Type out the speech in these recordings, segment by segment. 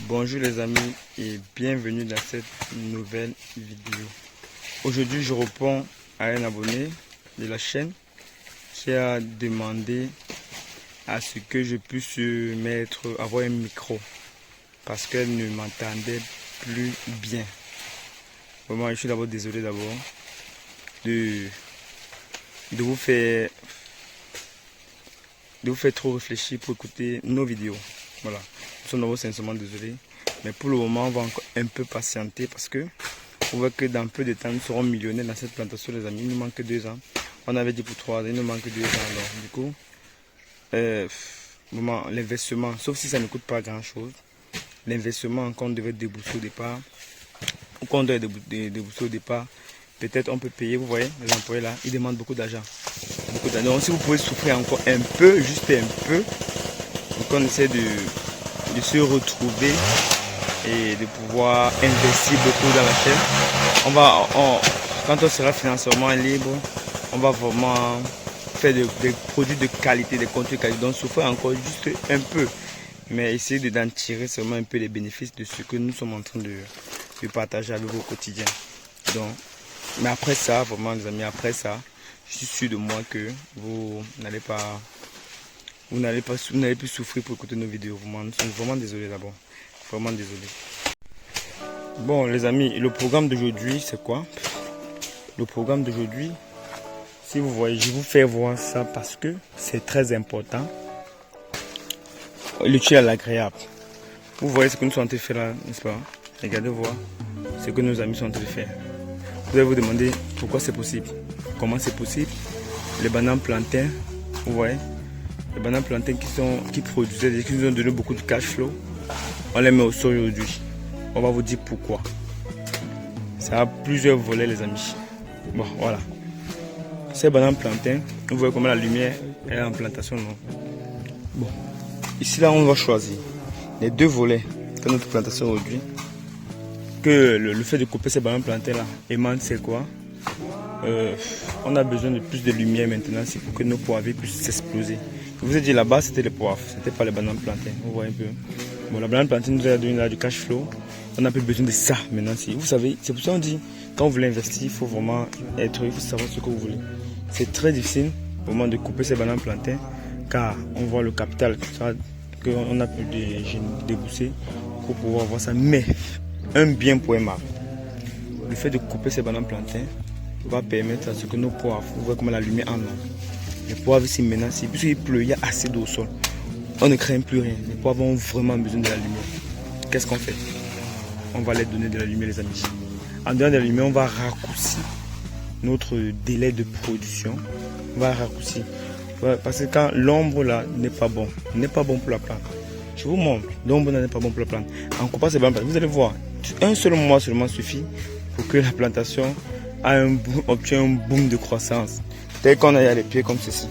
Bonjour les amis et bienvenue dans cette nouvelle vidéo. Aujourd'hui je réponds à un abonné de la chaîne qui a demandé à ce que je puisse avoir un micro parce qu'elle ne m'entendait plus bien. Vraiment je suis d'abord désolé de vous faire trop réfléchir pour écouter nos vidéos. Voilà, nous sommes d'abord sincèrement désolés, mais pour le moment on va encore un peu patienter parce que on voit que dans peu de temps nous serons millionnaires dans cette plantation les amis. Il nous manque 2 ans, on avait dit pour 3 ans, il nous manque 2 ans. Alors du coup vraiment l'investissement, sauf si ça ne coûte pas grand chose, l'investissement qu'on devait débourser au départ, ou qu'on doit débourser au départ, peut-être on peut payer. Vous voyez les employés là, ils demandent beaucoup d'argent. Donc si vous pouvez souffrir encore un peu, juste un peu, pour qu'on essaie de se retrouver et de pouvoir investir beaucoup dans la chaîne. Quand on sera financièrement libre, on va vraiment faire des produits de qualité, des contenus de qualité. Donc souffrir encore juste un peu, mais essayer d'en tirer seulement un peu les bénéfices de ce que nous sommes en train de partager avec vous au quotidien. Donc, mais après ça, vraiment les amis, après ça, je suis sûr de moi que vous n'allez plus souffrir pour écouter nos vidéos. Nous sommes vraiment désolés d'abord. Vraiment désolés. Bon les amis, le programme d'aujourd'hui c'est quoi? Le programme d'aujourd'hui, si vous voyez, je vous fais voir ça parce que c'est très important. L'utile à l'agréable. Vous voyez ce que nous sommes en train de faire là, n'est-ce pas? Regardez voir ce que nos amis sont en train de faire. Vous allez vous demander pourquoi c'est possible. Comment c'est possible? Les bananes plantains, vous voyez, les bananes plantains qui produisaient, qui nous ont donné beaucoup de cash flow, on les met au sol aujourd'hui. On va vous dire pourquoi. Ça a plusieurs volets les amis. Bon voilà. Ces bananes plantains, vous voyez comment la lumière est en plantation, non? Bon. Ici là on va choisir les 2 volets de notre plantation aujourd'hui. Que le fait de couper ces bananes plantains là émane, c'est quoi? On a besoin de plus de lumière maintenant, c'est pour que nos poivres puissent s'exploser. Je vous ai dit là-bas c'était les poivres, c'était pas les bananes plantains. Vous voyez un peu. Bon, la banane plantain nous a donné là du cash flow. On n'a plus besoin de ça maintenant. Vous savez, c'est pour ça qu'on dit quand vous voulez investir, il faut vraiment il faut savoir ce que vous voulez. C'est très difficile au moment de couper ces bananes plantains car on voit le capital qu'on a pu débourser pour pouvoir avoir ça. Mais un bien pour un mal. Le fait de couper ces bananes plantains va permettre à ce que nos poivres, vous voyez comment la lumière en a. Les poivres ici maintenant, puisqu'il pleut, il y a assez d'eau au sol. On ne craint plus rien. Les poivres ont vraiment besoin de la lumière. Qu'est-ce qu'on fait? On va leur donner de la lumière les amis. En donnant de la lumière, on va raccourcir notre délai de production. On va raccourcir. Parce que quand l'ombre là n'est pas bon pour la plante. Je vous montre, l'ombre n'est pas bon pour la plante. En coupant ces bananes, vous allez voir, un seul mois seulement suffit pour que la plantation obtienne un boom de croissance. Tel qu'on a les pieds comme ceci.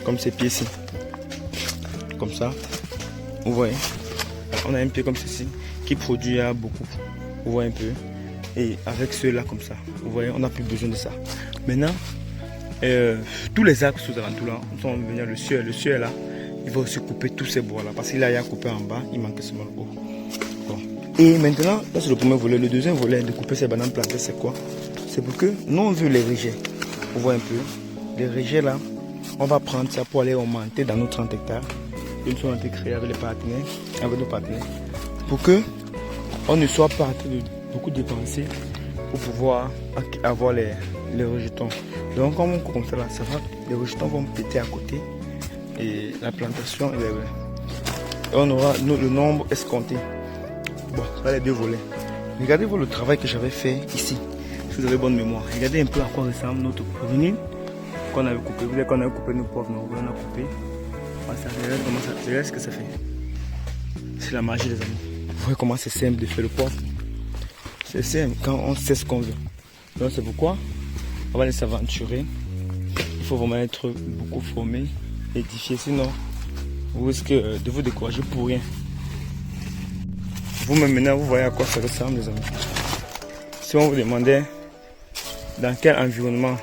Comme ces pieds-ci. Comme ça, vous voyez, on a un pied comme ceci qui produit beaucoup, vous voyez un peu, et avec ceux-là comme ça, vous voyez, on n'a plus besoin de ça. Maintenant, tous les arbres sous alentours là, on va venir le ciel là, il va aussi couper tous ces bois là, parce qu'il a coupé en bas, il manque seulement le haut. Bon. Et maintenant, là c'est le premier volet. Le deuxième volet de couper ces bananes plantées, c'est quoi? C'est pour que nous on veut les rejets, vous voyez un peu, les rejets là, on va prendre ça pour aller augmenter dans nos 30 hectares. Nous sommes en train de créer avec nos partenaires, pour que on ne soit pas en train de beaucoup dépenser pour pouvoir avoir les rejetons. Donc comme on coupe comme ça là, ça va, les rejetons vont péter à côté et la plantation et on aura le nombre escompté. Bon, ça les 2 volets. Regardez-vous le travail que j'avais fait ici. Si vous avez bonne mémoire, regardez un peu à quoi ressemble notre revenu qu'on avait coupé. Vous voyez qu'on a coupé nos pauvres, on a coupé. Regarde ce que ça fait. C'est la magie les amis. Vous voyez comment c'est simple de faire le poivre. C'est simple quand on sait ce qu'on veut. Donc c'est pourquoi on va aller s'aventurer. Il faut vraiment être beaucoup formé, édifié. Sinon, vous risquez de vous décourager pour rien. Vous-même maintenant, vous voyez à quoi ça ressemble les amis. Si on vous demandait dans quel environnement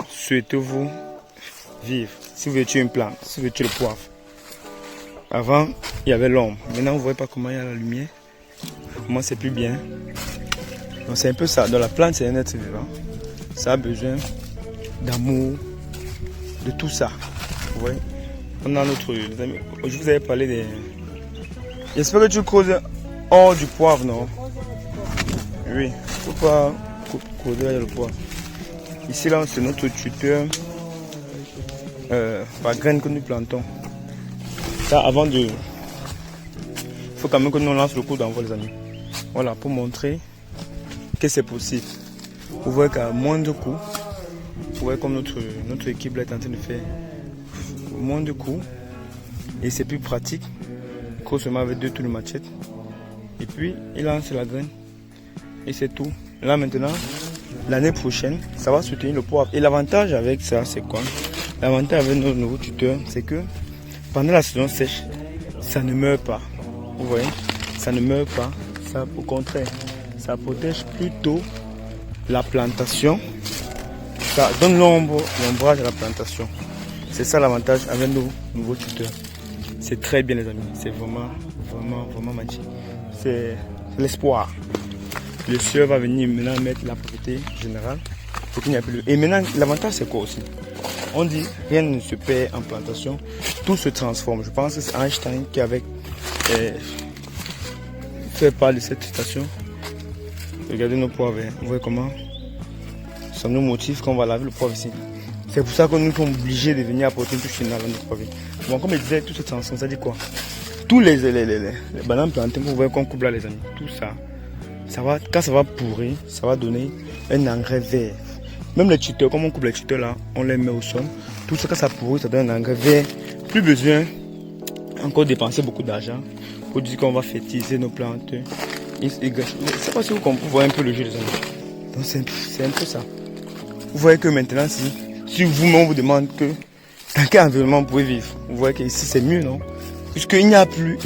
souhaitez-vous vivre, si vous voulez tuer une plante, si vous voulez tuer le poivre, avant il y avait l'ombre. Maintenant, vous voyez pas comment il y a la lumière. Comment c'est plus bien. Donc c'est un peu ça. Dans la plante, c'est un être vivant. Ça a besoin d'amour, de tout ça. Vous voyez. On a notre... Je vous avais parlé des... J'espère que tu creuses hors du poivre, non? Oui. Il ne faut pas creuser le poivre. Ici, là, c'est notre tuteur par graines que nous plantons. Ça, avant de... Il faut quand même que nous lance le coup d'envoi, les amis. Voilà, pour montrer que c'est possible. Vous voyez qu'à moindre coût, vous voyez comme notre équipe là est en train de faire moins de coûts. Et c'est plus pratique. Il creuse seulement avec 2 tours de machette. Et puis, il lance la graine. Et c'est tout. Là maintenant, l'année prochaine, ça va soutenir le poivre. Et l'avantage avec ça, c'est quoi? L'avantage avec nos nouveaux tuteurs, c'est que pendant la saison sèche, ça ne meurt pas. Vous voyez? Ça ne meurt pas. Ça, au contraire, ça protège plutôt la plantation. Ça donne l'ombrage à la plantation. C'est ça l'avantage avec nos nouveaux tuteurs. C'est très bien les amis. C'est vraiment magique. C'est l'espoir. Le sieur va venir maintenant mettre la propriété générale pour qu'il n'y a plus de... Et maintenant, l'avantage c'est quoi aussi? On dit rien ne se perd en plantation, tout se transforme. Je pense que c'est Einstein qui avait fait part de cette citation. Regardez nos poivres, vous voyez comment ça nous motive quand on va laver le poivre ici. C'est pour ça que nous sommes obligés de venir apporter une touche finale à notre poivre. Bon, comme je disais, tout se transforme, ça dit quoi? Tous les bananes plantées, vous voyez qu'on coupe là les amis, tout ça. Quand ça va pourrir, ça va donner un engrais vert. Même les tuteurs, comme on coupe les tuteurs là, on les met au sol. Tout ça, quand ça pourrit, ça donne un engrais vert. Plus besoin encore dépenser beaucoup d'argent pour dire qu'on va fertiliser nos plantes. Je ne sais pas si vous voyez un peu le jeu les amis. Donc c'est un peu ça. Vous voyez que maintenant, si vous-même on vous demande que dans quel environnement vous pouvez vivre, vous voyez que ici c'est mieux, non? Puisqu'il n'y a plus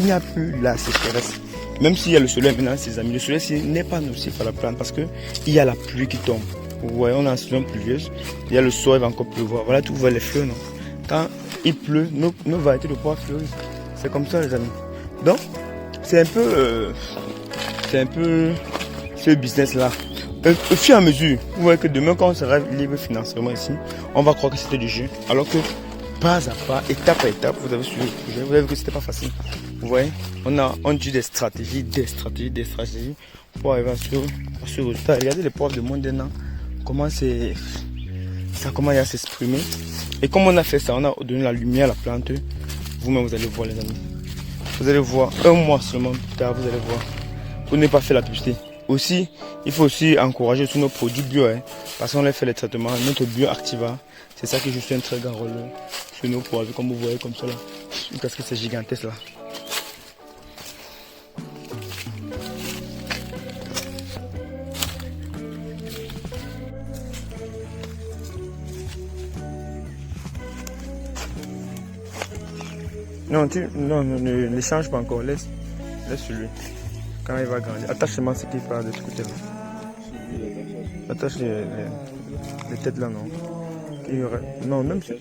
la sécheresse. Même s'il y a le soleil maintenant, ses amis, le soleil n'est pas nocif à la plante parce qu'il y a la pluie qui tombe. Vous voyez, on est en saison pluvieuse, il y a le soir, il va encore pleuvoir. Voilà, tout vous voyez les fleurs, non? Quand il pleut, nos variétés de poivre fleurissent. C'est comme ça, les amis. Donc, c'est un peu ce business-là. Au fur et à mesure, vous voyez que demain, quand on sera libre financièrement ici, on va croire que c'était du jeu. Alors que, pas à pas, étape à étape, vous avez suivi le projet, vous avez vu que c'était pas facile. Vous voyez, on dit des stratégies pour arriver à ce résultat. Regardez les poivres de moins d'un an, comment ça commence à s'exprimer. Et comme on a fait ça, on a donné la lumière à la plante. Vous-même, vous allez voir, les amis. Vous allez voir, un mois seulement plus tard, vous allez voir. Vous n'avez pas fait la publicité. Aussi, il faut aussi encourager tous nos produits bio, parce qu'on les fait les traitements. Notre bio Activa, c'est ça qui joue un très grand rôle sur nos poivres, comme vous voyez comme ça là. Parce que c'est gigantesque là. Non, ne change pas encore, laisse celui. Quand il va grandir, attache seulement ce qui part de ce côté là. Attache les têtes là, non. Non, même sur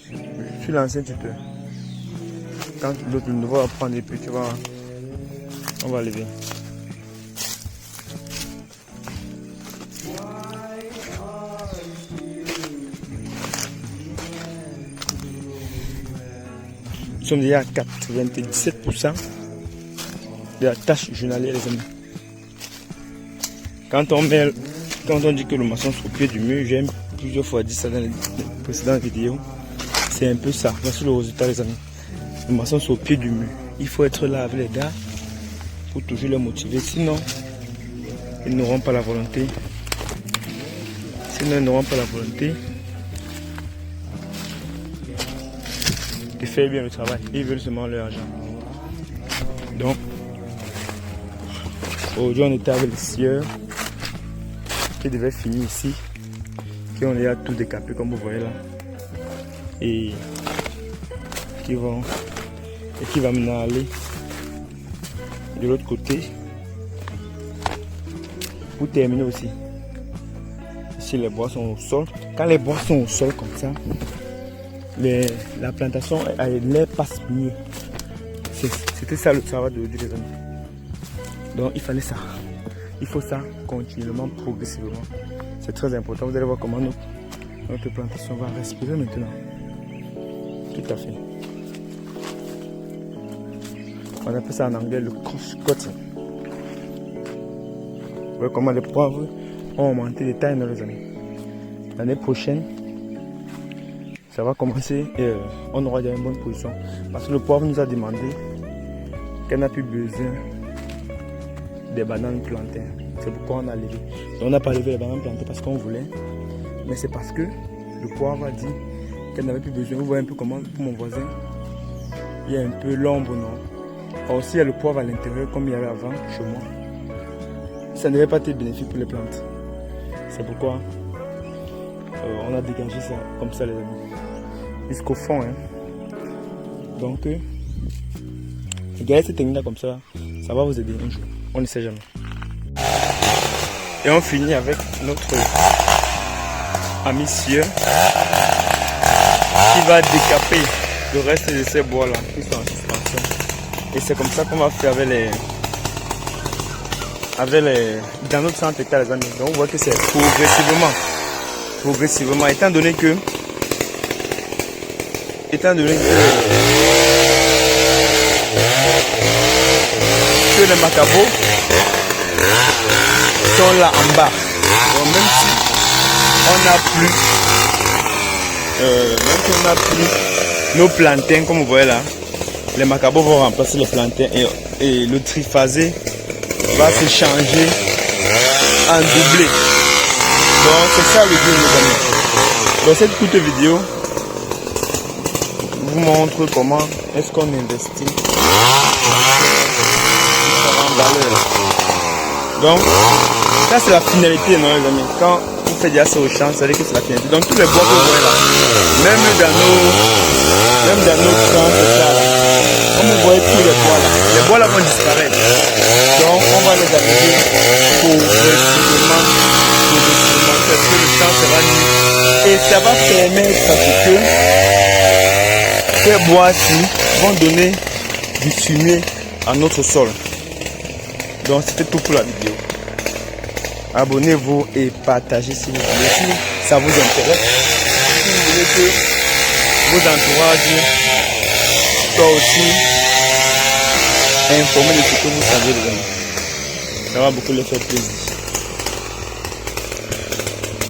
l'ancien tuteur. Quand l'autre nouveau va prendre et puis tu vois, on va lever. Nous sommes déjà à 97% de la tâche journalière, les amis. Quand on dit que le maçon est au pied du mur, j'ai plusieurs fois dit ça dans les précédentes vidéos. C'est un peu ça. Voici le résultat, les amis. Le maçon est au pied du mur. Il faut être là avec les gars pour toujours les motiver. Sinon, ils n'auront pas la volonté. De faire bien le travail. Ils veulent seulement leur argent. Donc, aujourd'hui, on était avec les scieurs qui devaient finir ici, qui ont déjà tout décapé comme vous voyez là, et qui va maintenant aller de l'autre côté pour terminer aussi. Ici les bois sont au sol. Quand les bois sont au sol comme ça, la plantation elle passe mieux. Ok, c'était ça le travail d'aujourd'hui les amis. Donc il fallait ça. Il faut ça continuellement, progressivement. C'est très important. Vous allez voir comment notre plantation va respirer maintenant. Tout à fait. On appelle ça en anglais le cross-cutting. Vous voyez comment les poivres ont augmenté de taille, les amis. L'année prochaine, ça va commencer et on aura déjà une bonne position. Parce que le poivre nous a demandé qu'elle n'a plus besoin des bananes plantées. C'est pourquoi on a levé. On n'a pas levé les bananes plantées parce qu'on voulait. Mais c'est parce que le poivre a dit qu'elle n'avait plus besoin. Vous voyez un peu comment pour mon voisin, il y a un peu l'ombre, non? Or aussi il y a le poivre à l'intérieur comme il y avait avant chez moi. Ça ne devait pas être bénéfique pour les plantes. C'est pourquoi on a dégagé ça comme ça les amis. Jusqu'au fond. Hein. Donc regardez cette technique là comme ça. Ça va vous aider un jour. On ne sait jamais. Et on finit avec notre ami sieur qui va décaper le reste de ces bois là qui sont en suspension. Et c'est comme ça qu'on va faire avec les dans notre centre état les amis. Donc on voit que c'est progressivement étant donné que les macabots sont là en bas. Donc même si on n'a plus nos plantains comme vous voyez là, les macabots vont remplacer les plantains et le triphasé va se changer en doublé. Donc c'est ça le but mes amis. Dans cette courte vidéo, je vous montre comment est-ce qu'on investit en valeur. Donc ça c'est la finalité non les amis. Quand vous faites déjà ça au champ, ça veut dire que c'est la finalité. Donc tous les bois que vous voyez là, même dans nos champs, c'est ça là. Comme vous voyez tous les bois là vont disparaître. Donc on va les appliquer progressivement, parce que le champ sera nu. Et ça va permettre à ce que ces bois-ci vont donner du fumier à notre sol. Donc c'était tout pour la vidéo. Abonnez-vous et partagez si vous voulez, si ça vous intéresse. Si vous voulez que vos entourages soient aussi informés de ce que vous savez, les amis. Ça va beaucoup leur faire plaisir.